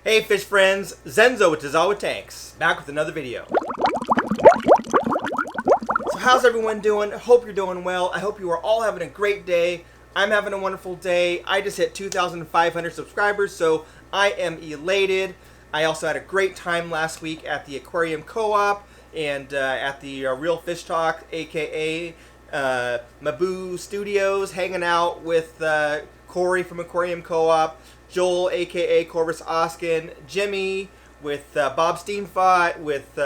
Hey fish friends, Zenzo with Tazawa Tanks, back with another video. So how's everyone doing? Hope you're doing well. I hope you are all having a great day. I'm having a wonderful day. I just hit 2,500 subscribers, so I am elated. I also had a great time last week at the Aquarium Co-op and at the Real Fish Talk, aka Mabu Studios, hanging out with Corey from Aquarium Co-op, Joel, aka Corvus Oskin, Jimmy with Bob Steenfott, with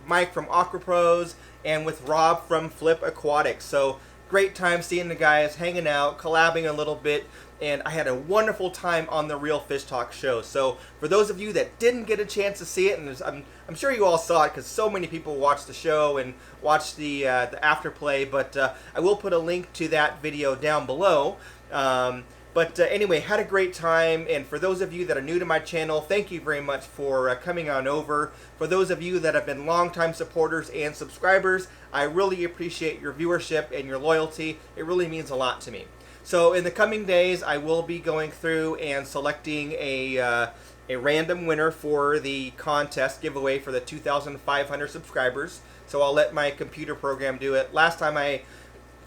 Mike from Aqua Pros, and with Rob from Flip Aquatics. So great time seeing the guys, hanging out, collabing a little bit, and I had a wonderful time on the Real Fish Talk show. So for those of you that didn't get a chance to see it, and I'm sure you all saw it because so many people watched the show and watched the afterplay, but I will put a link to that video down below. But anyway, had a great time, and for those of you that are new to my channel, thank you very much for coming on over. For those of you that have been longtime supporters and subscribers, I really appreciate your viewership and your loyalty. It really means a lot to me. So in the coming days, I will be going through and selecting a random winner for the contest giveaway for the 2,500 subscribers. So I'll let my computer program do it. Last time I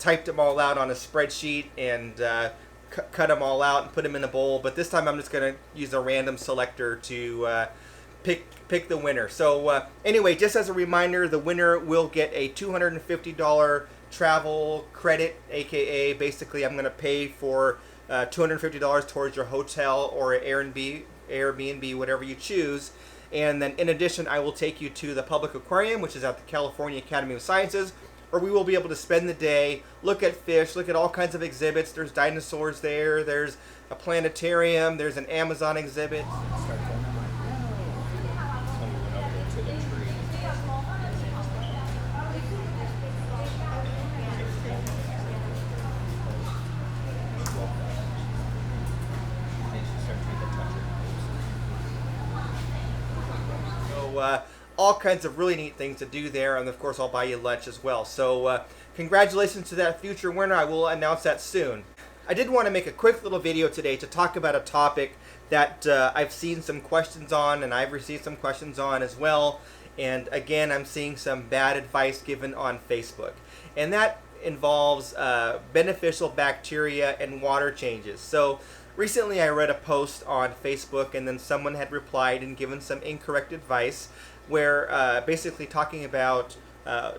typed them all out on a spreadsheet and cut them all out and put them in a bowl, but this time I'm just going to use a random selector to pick the winner. So anyway, just as a reminder, the winner will get a $250 travel credit, aka basically I'm going to pay for $250 towards your hotel or Airbnb, whatever you choose. And then in addition, I will take you to the public aquarium, which is at the California Academy of Sciences, where we will be able to spend the day, look at fish, look at all kinds of exhibits. There's dinosaurs there, there's a planetarium, there's an Amazon exhibit. All kinds of really neat things to do there, and of course I'll buy you lunch as well. So congratulations to that future winner. I will announce that soon. I did want to make a quick little video today to talk about a topic that I've seen some questions on, and I've received some questions on as well. And again, I'm seeing some bad advice given on Facebook, and that involves beneficial bacteria and water changes. So recently I read a post on Facebook, and then someone had replied and given some incorrect advice, where basically talking about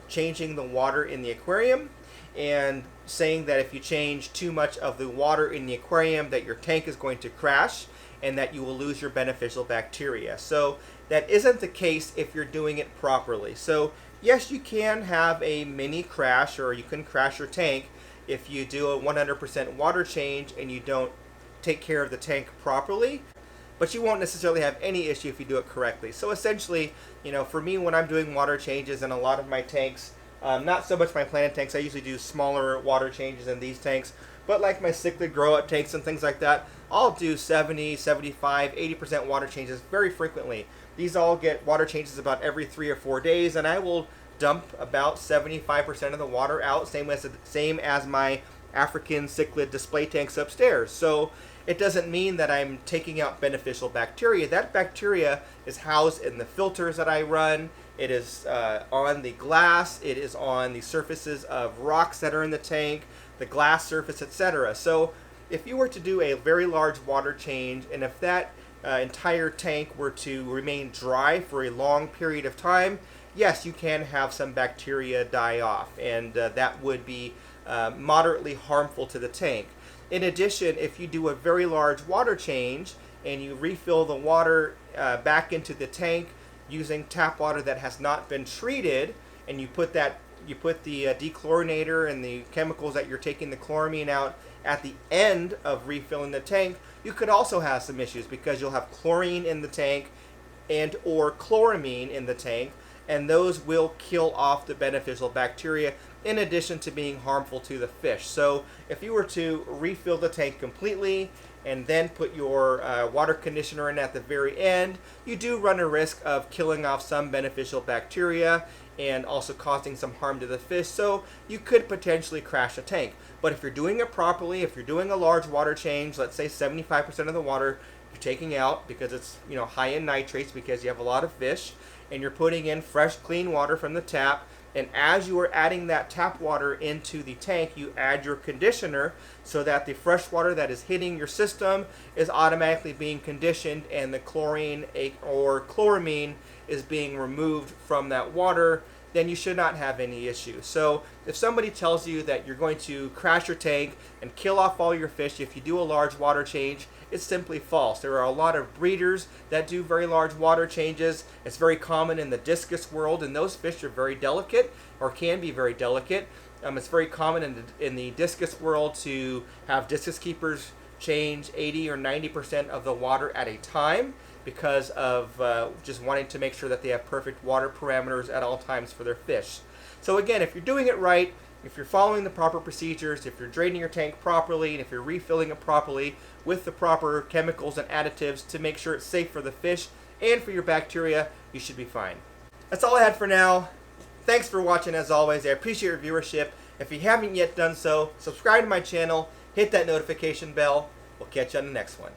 changing the water in the aquarium and saying that if you change too much of the water in the aquarium, that your tank is going to crash and that you will lose your beneficial bacteria. So that isn't the case if you're doing it properly. So yes, you can have a mini crash, or you can crash your tank if you do a 100% water change and you don't take care of the tank properly. But you won't necessarily have any issue if you do it correctly. So essentially, you know, for me, when I'm doing water changes in a lot of my tanks, not so much my planted tanks, I usually do smaller water changes in these tanks, but like my cichlid grow-out tanks and things like that, I'll do 70, 75, 80% water changes very frequently. These all get water changes about every 3 or 4 days, and I will dump about 75% of the water out, same as my African cichlid display tanks upstairs. So it doesn't mean that I'm taking out beneficial bacteria. That bacteria is housed in the filters that I run. It is on the glass. It is on the surfaces of rocks that are in the tank, the glass surface, etc. So if you were to do a very large water change, and if that entire tank were to remain dry for a long period of time, yes, you can have some bacteria die off, and that would be moderately harmful to the tank. In addition, if you do a very large water change and you refill the water back into the tank using tap water that has not been treated, and you put the dechlorinator and the chemicals that you're taking the chloramine out at the end of refilling the tank, you could also have some issues because you'll have chlorine in the tank and or chloramine in the tank, and those will kill off the beneficial bacteria in addition to being harmful to the fish. So if you were to refill the tank completely and then put your water conditioner in at the very end, you do run a risk of killing off some beneficial bacteria and also causing some harm to the fish, so you could potentially crash a tank. But if you're doing it properly, if you're doing a large water change, let's say 75% of the water you're taking out because it's, you know, high in nitrates because you have a lot of fish, and you're putting in fresh, clean water from the tap. And as you are adding that tap water into the tank, you add your conditioner so that the fresh water that is hitting your system is automatically being conditioned, and the chlorine or chloramine is being removed from that water. Then you should not have any issue. So if somebody tells you that you're going to crash your tank and kill off all your fish if you do a large water change, it's simply false. There are a lot of breeders that do very large water changes. It's very common in the discus world, and those fish are very delicate, or can be very delicate. It's very common in the discus world to have discus keepers change 80 or 90% of the water at a time, because of just wanting to make sure that they have perfect water parameters at all times for their fish. So again, if you're doing it right, if you're following the proper procedures, if you're draining your tank properly, and if you're refilling it properly with the proper chemicals and additives to make sure it's safe for the fish and for your bacteria, you should be fine. That's all I had for now. Thanks for watching as always. I appreciate your viewership. If you haven't yet done so, subscribe to my channel, hit that notification bell. We'll catch you on the next one.